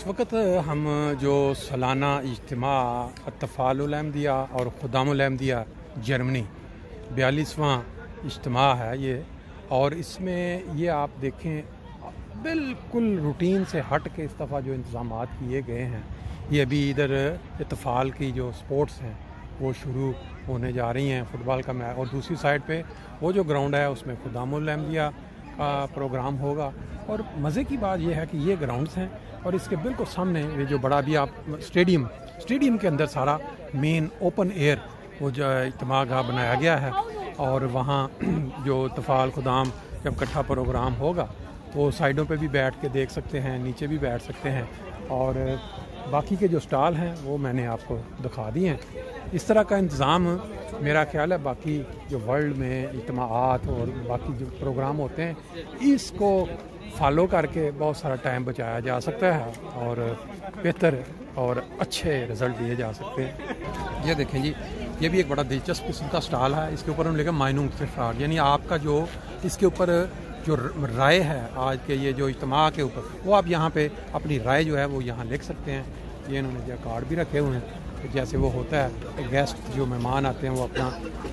इस वक्त हम जो सालाना इज्तिमा अत्तफ़ालुल अहमदिया और ख़ुद्दामुल अहमदिया जर्मनी 42वां इज्तिमा है ये, और इसमें ये आप देखें बिल्कुल रूटीन से हट के इस दफ़ा जो इंतज़ामात किए गए हैं, ये अभी इधर इत्तफ़ाल की जो स्पोर्ट्स हैं वो शुरू होने जा रही हैं, फ़ुटबॉल का मैच, और दूसरी साइड पे वो जो ग्राउंड है उसमें ख़ुद्दामुल अहमदिया का प्रोग्राम होगा। और मज़े की बात यह है कि ये ग्राउंड्स हैं और इसके बिल्कुल सामने ये जो बड़ा भी आप स्टेडियम के अंदर सारा मेन ओपन एयर वो जो इज्तिमा गाह बनाया गया है, और वहाँ जो तफ़ाल ख़ुदाम जब इकट्ठा प्रोग्राम होगा तो साइडों पे भी बैठ के देख सकते हैं, नीचे भी बैठ सकते हैं, और बाकी के जो स्टॉल हैं वो मैंने आपको दिखा दिए हैं। इस तरह का इंतज़ाम मेरा ख्याल है बाकी जो वर्ल्ड में इज्तिमाआत और बाकी जो प्रोग्राम होते हैं इसको फॉलो करके बहुत सारा टाइम बचाया जा सकता है और बेहतर और अच्छे रिज़ल्ट दिए जा सकते हैं। ये देखें जी, ये भी एक बड़ा दिलचस्प किस्म का स्टॉल है। इसके ऊपर हम लिखा माइनूंग इफ्तार, यानी आपका जो इसके ऊपर जो राय है आज के ये जो इज्तिमा के ऊपर, वो आप यहाँ पे अपनी राय जो है वो यहाँ लिख सकते हैं। ये इन्होंने जो कार्ड भी रखे हुए हैं, तो जैसे वो होता है गेस्ट जो मेहमान आते हैं वो अपना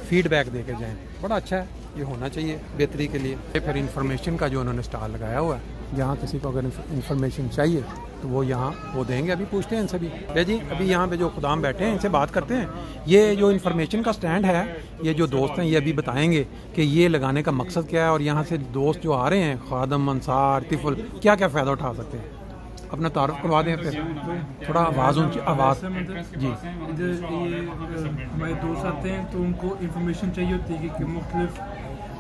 फीडबैक दे के जाएँ। बड़ा अच्छा है, ये होना चाहिए बेहतरी के लिए। फिर इंफॉर्मेशन का जो उन्होंने स्टॉल लगाया हुआ है, यहाँ किसी को अगर इंफॉर्मेशन चाहिए तो वो यहाँ वो देंगे। अभी पूछते हैं इनसे भी। जी अभी यहाँ पे जो खुदाम बैठे हैं इनसे बात करते हैं। ये जो इन्फॉर्मेशन का स्टैंड है, ये जो दोस्त हैं ये अभी बताएंगे कि ये लगाने का मकसद क्या है, और यहाँ से दोस्त जो आ रहे हैं खादम, अंसार, तिफल, क्या क्या फ़ायदा उठा सकते हैं। अपना तारुफ करवा दें, फिर थोड़ा आवाज़ जी। इधर हमारे दोस्त आते हैं तो उनको इन्फॉर्मेशन चाहिए होती है कि मुख्तलिफ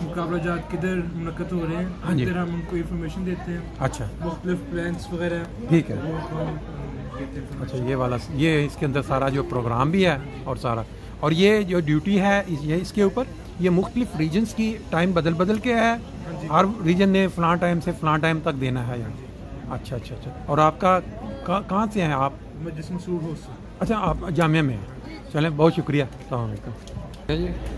मुकाबला जात किधर मुनक़्क़द हो रहे हैं। हाँ जी, इधर हम उनको इन्फॉर्मेशन देते हैं। अच्छा, मुख्तलिफ प्लान्स वगैरह, ठीक है। अच्छा, ये वाला ये इसके अंदर सारा जो प्रोग्राम भी है और सारा, और ये जो ड्यूटी है ये इसके ऊपर ये मुख्तलिफ रीजन्स की टाइम बदल के है। हर रीजन ने फ़लाँ टाइम से फ़लाँ टाइम तक देना है यहाँ। अच्छा अच्छा अच्छा। और आपका कहाँ से हैं आप? मैं जिसम सूर हो। अच्छा, आप जामिया में हैं। चलें, बहुत शुक्रिया। अस्सलाम वालेकुम।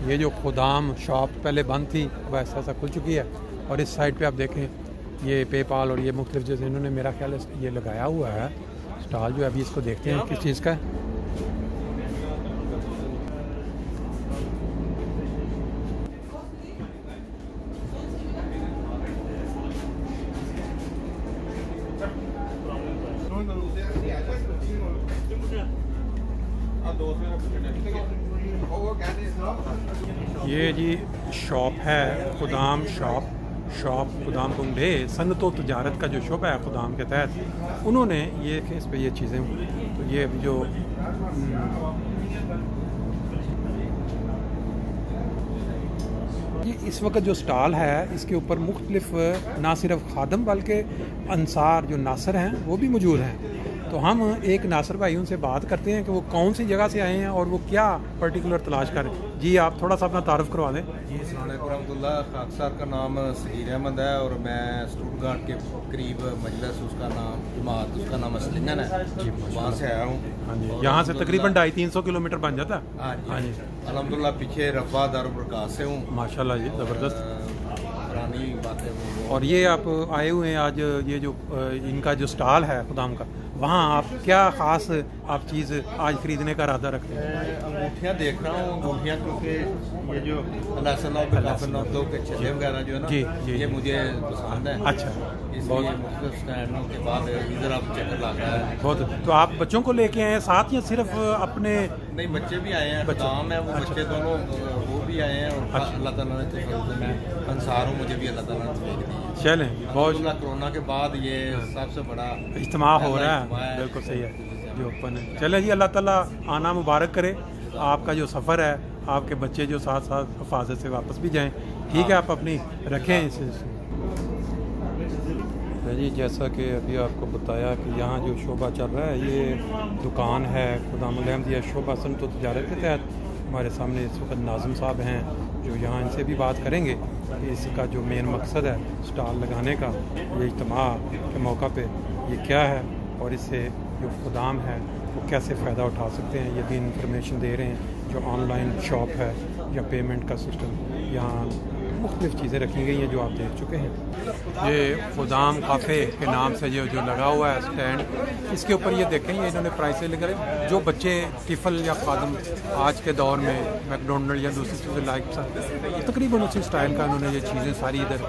ये जो खुदाम शॉप पहले बंद थी वह ऐसा ऐसा खुल चुकी है, और इस साइड पे आप देखें ये पेपाल और ये मुख्तलिफ जैसे इन्होंने मेरा ख्याल है ये लगाया हुआ है स्टॉल जो है। अभी इसको देखते हैं किस चीज़ का है। ये जी शॉप है खुदाम शॉप खुदाम कुंडे सनत व तजारत का जो शोबा है खुदाम के तहत, उन्होंने ये इस पे ये चीज़ें, तो ये अभी जो ये इस वक्त जो स्टॉल है इसके ऊपर मुख्तलिफ ना सिर्फ खादम बल्कि अंसार जो नासर हैं वो भी मौजूद हैं। तो हम एक नासर भाई उनसे बात करते हैं कि वो कौन सी जगह से आए हैं और वो क्या पर्टिकुलर तलाश कर रहे हैं। जी आप थोड़ा सा अपना तारुफ करवा दें। जी अस्सलाम वालेकुम रहमतुल्लाह। खाक सर का नाम सगीर अहमद है और मैं स्टुटगार्ट के करीब मजलिस उसका नाम जमात उसका नाम असलिंगन है जी, वहाँ से आया हूँ। हाँ जी, यहाँ से तकरीबन 250-300 किलोमीटर बन जाता है। हाँ जी अल्हम्दुलिल्लाह। पीछे रब्बा दारुल से हूँ माशाल्लाह जी, ज़बरदस्त पुरानी बातें। और ये आप आए हुए हैं आज, ये जो इनका जो स्टॉल है खुदाम का, वहाँ आप क्या ख़ास आप चीज़ आज ख़रीदने का इरादा रखते हैं? अंगूठियाँ देख रहा हूँ, अंगूठियाँ क्योंकि ये जो अल्लाह के छल्ले वगैरह जो है ना, जी ये मुझे पसंद है। अच्छा, इसलिए मुख्तलिफ स्टैंडों के बाद इधर आप चक्कर लगा है बहुत। तो आप बच्चों को लेके आए हैं साथ या सिर्फ अपने? नहीं, बच्चे भी आए हैं, खुदाम है वो बच्चे दोनों वो भी आए हैं, और अल्लाह ताला ने तो अंसार हूँ, मुझे भी अल्लाह ताला ने तौफीक दी। चलें, बहुत कोरोना के बाद ये सबसे बड़ा इज्तिमा हो रहा है। बिल्कुल सही है जो ओपन है। चले जी, अल्लाह ताला आना मुबारक करे। आपका जो सफ़र है, आपके बच्चे जो साथ साथ हिफाजत से वापस भी जाएं। ठीक है, आप अपनी रखें इसे जी। जैसा कि अभी आपको बताया कि यहाँ जो शोबा चल रहा है ये दुकान है ख़ुदामुल अहमदिया शोबा सनत व तजारत के तहत। हमारे सामने इस वक्त नाज़िम साहब हैं जो यहाँ इनसे भी बात करेंगे कि इसका जो मेन मकसद है स्टॉल लगाने का, ये इज्तिमा के मौका पे ये क्या है, और इससे जो खुदाम है वो कैसे फ़ायदा उठा सकते हैं। ये भी इंफॉर्मेशन दे रहे हैं। जो ऑनलाइन शॉप है या पेमेंट का सिस्टम यहाँ मुख्तलिफ़ चीज़ें रखी गई हैं जो आप देख चुके हैं। ये खुदाम काफ़े के नाम से जो लगा हुआ है स्टैंड, इसके ऊपर ये देखें ये इन्होंने प्राइसें लगा जो बच्चे टिफ़ल या खादम आज के दौर में मैकडोनल्ड या दूसरी चीज़ें लाइक तकरीबन उसी स्टाइल का उन्होंने ये चीज़ें सारी इधर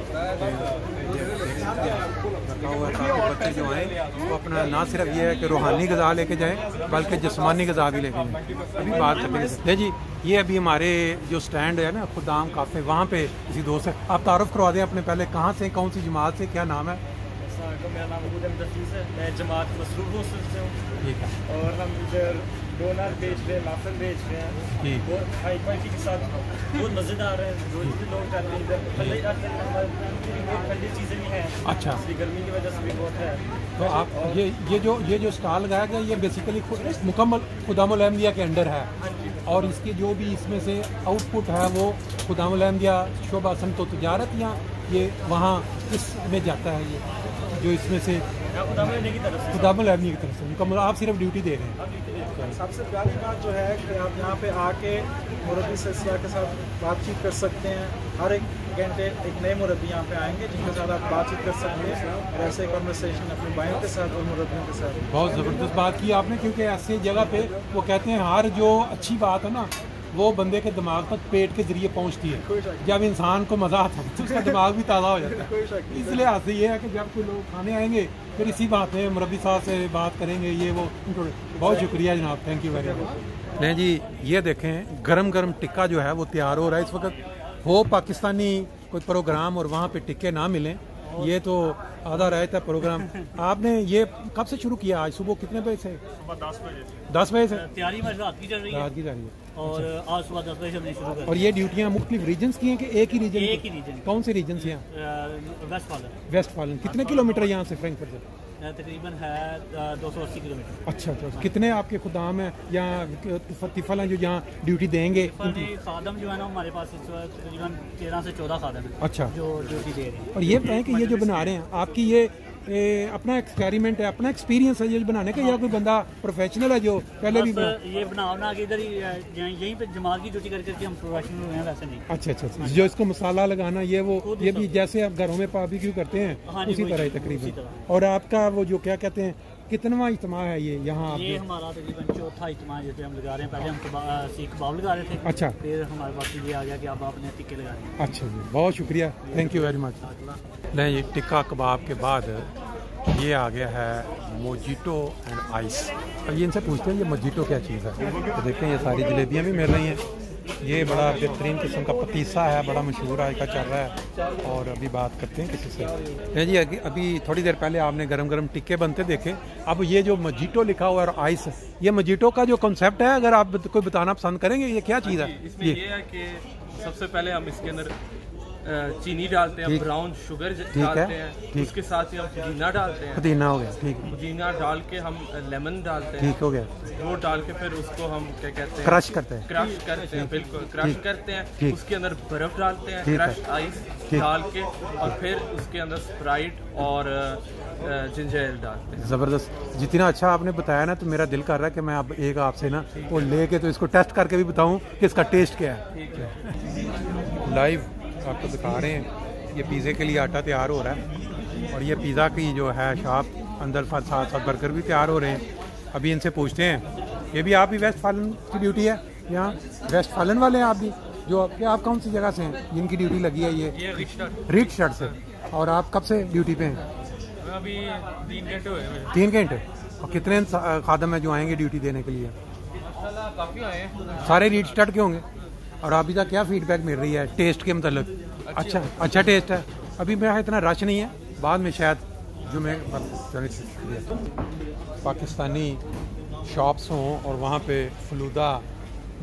रखा हुआ है ताकि बच्चे जो हैं वो अपना ना सिर्फ ये है कि रूहानी ग़िज़ा लेके जाएँ बल्कि जिस्मानी ग़िज़ा भी लेके जाएँ। अभी बात करते हैं जी, ये अभी हमारे जो स्टैंड है ना खुदाम काफ़े, वहाँ पे किसी दोस्त है, आप तारुफ करवा दें अपने पहले, कहाँ से, कौन सी जमात से, क्या नाम है? मेरा नाम है, मैं जमात मसरूफ से हूँ। ठीक है। और हम इधर डोनर बेच रहे हैं, माफिन बेच रहे हैं, बहुत हाई क्वालिटी के साथ बहुत मज़ेदार है। रोज भी लोग आते हैं इधर, ठंडी चीज़ें भी हैं। अच्छा, गर्मी की वजह से भी बहुत है। तो आप ये जो स्टॉल लगाया गया ये बेसिकली मुकम्मल खुदामुल अहमदिया के अंडर है, और इसकी जो भी इसमें से आउटपुट है वो खुदामुल अहमदिया शोबा सनअत तजारत या ये वहाँ इसमें जाता है, ये जो इसमें से खुदामुल अहमदिया की तरफ से मुकम्मल आप सिर्फ ड्यूटी दे रहे हैं। सबसे प्यारी बात जो है कि आप यहाँ पे आके मुरब्बी सिलसिला के साथ बातचीत कर सकते हैं। हर एक घंटे एक नए मुरब्बी यहाँ पे आएंगे जिनके साथ आप बातचीत कर सकते हैं, और ऐसे कन्वर्सेशन अपने भाइयों के साथ और मुरब्बियों के साथ। बहुत ज़बरदस्त बात की आपने, क्योंकि ऐसे जगह पे वो कहते हैं हर जो अच्छी बात है ना वो बंदे के दिमाग तक पेट के ज़रिए पहुंचती है। जब इंसान को मज़ा आता है तो उसका दिमाग भी ताज़ा हो जाता है। इस लिहाज से ये है कि जब कोई लोग खाने आएंगे फिर इसी बात में मुरब्बी साहब से बात करेंगे, ये वो। बहुत शुक्रिया जनाब, थैंक यू वेरी मच। नहीं जी, ये देखें गरम गरम टिक्का जो है वो तैयार हो रहा है इस वक्त। हो पाकिस्तानी कोई प्रोग्राम और वहाँ पे टिक्के ना मिलें, ये तो आधा रहता है प्रोग्राम। आपने ये कब से शुरू किया? आज सुबह कितने बजे से? सुबह 10 बजे। 10 बजे से तैयारी रात की चल रही है। रात की जा रही है, और आज सुबह 10 बजे से हमने शुरू कर। और ये ड्यूटियाँ मुख्तलिफ रीजन्स की हैं कि एक ही रीजन? एक ही रीजन। कौन से रीजन से? वेस्ट फालन। कितने किलोमीटर यहाँ से फ्रैंकफर्ट से? तकरीबन है 280 किलोमीटर। अच्छा, कितने आपके खुदाम हैं या तिफल हैं जो यहाँ ड्यूटी देंगे? खादम जो है ना हमारे पास तकरीबन 13 से 14 खादम है। अच्छा, जो ड्यूटी दे रहे हैं। और ये बताएं कि ये जो बना रहे हैं आपकी ये अपना एक्सपेरिमेंट है, अपना एक्सपीरियंस है ये बनाने का, या कोई बंदा प्रोफेशनल है जो पहले भी ये बना के इधर ही यहीं पे जमात की ड्यूटी करके हम प्रोफेशनल हुए हैं, वैसे नहीं। अच्छा, जो इसको मसाला लगाना ये भी जैसे आप घरों में बारबेक्यू करते हैं उसी तरह ही तकरीबन। और आपका वो जो क्या कहते हैं कितनवा इज्तिमा है ये यहाँ? ये हमारा तकरीबन चौथा इज्तिमा जैसे हम लगा रहे हैं। पहले हम सीख कबाब लगा रहे थे। अच्छा, फिर हमारे पास ये आ गया कि अब आपने टिक्के लगा रहे हैं। अच्छा जी, बहुत शुक्रिया, थैंक यू वेरी मच। नहीं, ये टिक्का कबाब के बाद ये आ गया है मोजिटो एंड आइस। और ये इनसे पूछते हैं ये मोजिटो क्या चीज़ है। तो देखें ये सारी जलेबियाँ भी मिल रही हैं। ये बड़ा बेहतरीन किस्म का पतीसा है, बड़ा मशहूर आज का चल रहा है। और अभी बात करते हैं किसी से। नहीं जी, अभी थोड़ी देर पहले आपने गरम गरम टिक्के बनते देखे। अब ये जो मोजिटो लिखा हुआ है और आइस, ये मोजिटो का जो कॉन्सेप्ट है अगर आप कोई बताना पसंद करेंगे, ये क्या चीज़ है? इसमें ये है कि सबसे पहले हम इसके अंदर चीनी डालते हैं, ब्राउन शुगर डालते हैं, उसके साथ ही हम पुदीना डालते हैं। पुदीना हो गया, ठीक है। पुदीना डाल के हम लेमन डालते हैं, ठीक हो गया। वो डाल के फिर उसको हम क्या कहते हैं, क्रश करते हैं। क्रश करते हैं, बिल्कुल क्रश करते हैं। उसके अंदर बर्फ डालते हैं, क्रश आइस डाल के, और फिर उसके अंदर स्प्राइट और जिंजर एल डालते हैं। ज़बरदस्त, जितना अच्छा आपने बताया ना तो मेरा दिल कर रहा है कि मैं अब एक आपसे ना वो लेके तो इसको टेस्ट करके भी बताऊं कि इसका टेस्ट क्या है। लाइव आपको दिखा रहे हैं, ये पिज़्ज़े के लिए आटा तैयार हो रहा है, और ये पिज़्ज़ा की जो है शॉप अंदर साथ साथ बर्गर भी तैयार हो रहे हैं। अभी इनसे पूछते हैं, ये भी आप भी वेस्ट फालन की ड्यूटी है यहाँ? वेस्ट फालन वाले हैं आप भी? जो क्या आप कौन सी जगह से हैं जिनकी ड्यूटी लगी है? ये रिचर्ड से। और आप कब से ड्यूटी पे हैं? अभी 3 घंटे हुए हैं। 3 घंटे। और कितने खादम है जो आएंगे ड्यूटी देने के लिए? काफ़ी आए हैं। सारे रीड स्टार्ट के होंगे। और अभी तक क्या फीडबैक मिल रही है टेस्ट के मतलब? अच्छा टेस्ट है। अभी मेरा इतना रश नहीं है, बाद में शायद जो मैं पाकिस्तानी शॉप्स हों और वहाँ पे फलूदा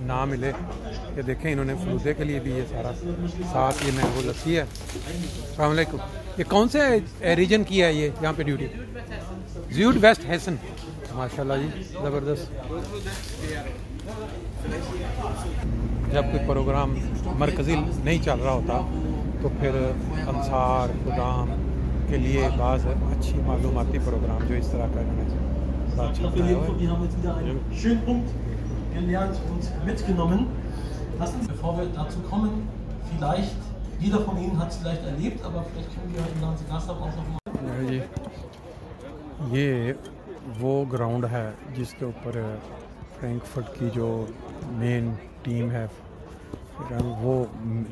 ना मिले। ये देखें इन्होंने फलूदे के लिए भी ये सारा साथ, ये मैंगो लस्सी है। अस्सलाम वालेकुम। ये कौन से रीजन की है ये यहाँ पे ड्यूटी? ज़्यूड waste Hesson. माशाल्लाह जी, ज़बरदस्त। जब कोई प्रोग्राम मरकज़ी नहीं चल रहा होता तो फिर अंसार खुदाम के लिए बाज़ अच्छी मालूमाती प्रोग्राम जो इस तरह का बड़ा अच्छा gelernt und mitgenommen. Bevor wir dazu kommen, vielleicht Jeder von Ihnen hat es vielleicht erlebt, aber vielleicht können wir im Namen Gasthaus auch noch mal. ये वो ग्राउंड है जिसके ऊपर फ्रैंकफर्ट की जो मेन टीम है, वो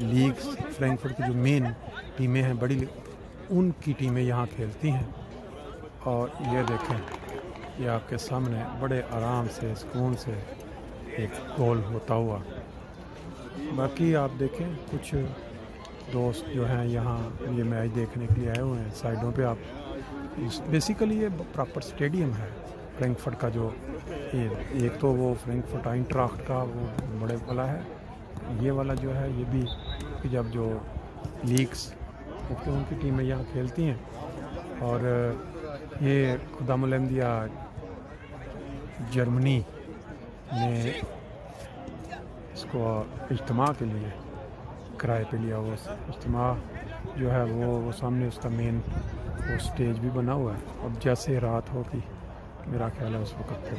लीग फ्रैंकफर्ट की जो मेन टीमें हैं बड़ी, उनकी टीमें यहाँ खेलती हैं। और ये देखें, ये आपके सामने बड़े आराम से सुकून से एक गोल होता हुआ। बाकी आप देखें कुछ दोस्त जो हैं यहाँ ये मैच देखने के लिए आए हुए हैं। साइडों पे आप बेसिकली ये प्रॉपर स्टेडियम है फ्रैंकफर्ट का। जो एक तो वो फ्रैंकफर्ट आइंट्राख्ट का वो बड़े वाला है, ये वाला जो है ये भी कि जब जो लीग्स उनकी टीमें यहाँ खेलती हैं। और ये खुदामुल अहमदिया जर्मनी ने इसको इज्तिमा के लिए किराए पे लिया। वो इज्तिमा जो है वो सामने उसका मेन वो स्टेज भी बना हुआ है। अब जैसे रात होगी मेरा ख्याल है उस वक्त फिर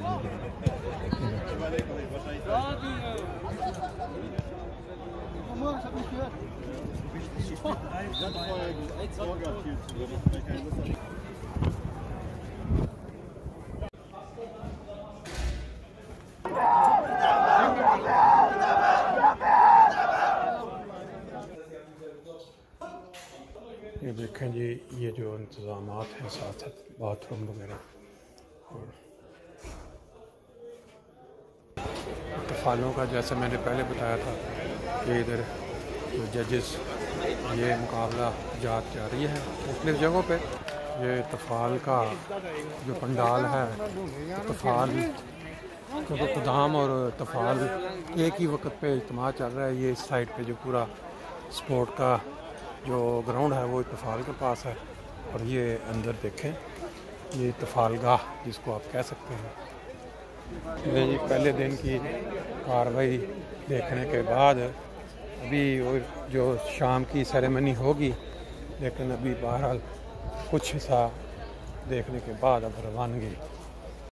ये देखें जी, ये जो इंतज़ामात हैं साथ साथ बाथरूम वगैरह। और तफालों का जैसे मैंने पहले बताया था कि इधर जो जजेस ये मुकाबला जात जा रही है मुख्तलिफ़ जगहों पे। ये तफाल का जो पंडाल है, तफाल क्योंकि खुदाम और तफाल एक ही वक्त पे इज्तिमा चल रहा है। ये इस साइड पे जो पूरा स्पोर्ट का जो ग्राउंड है वो तफाल के पास है। और ये अंदर देखें, ये तफाल गाह जिसको आप कह सकते हैं। ये जी पहले दिन की कार्रवाई देखने के बाद अभी वो जो शाम की सेरेमनी होगी, लेकिन अभी बहरहाल कुछ हिस्सा देखने के बाद अब रवानगी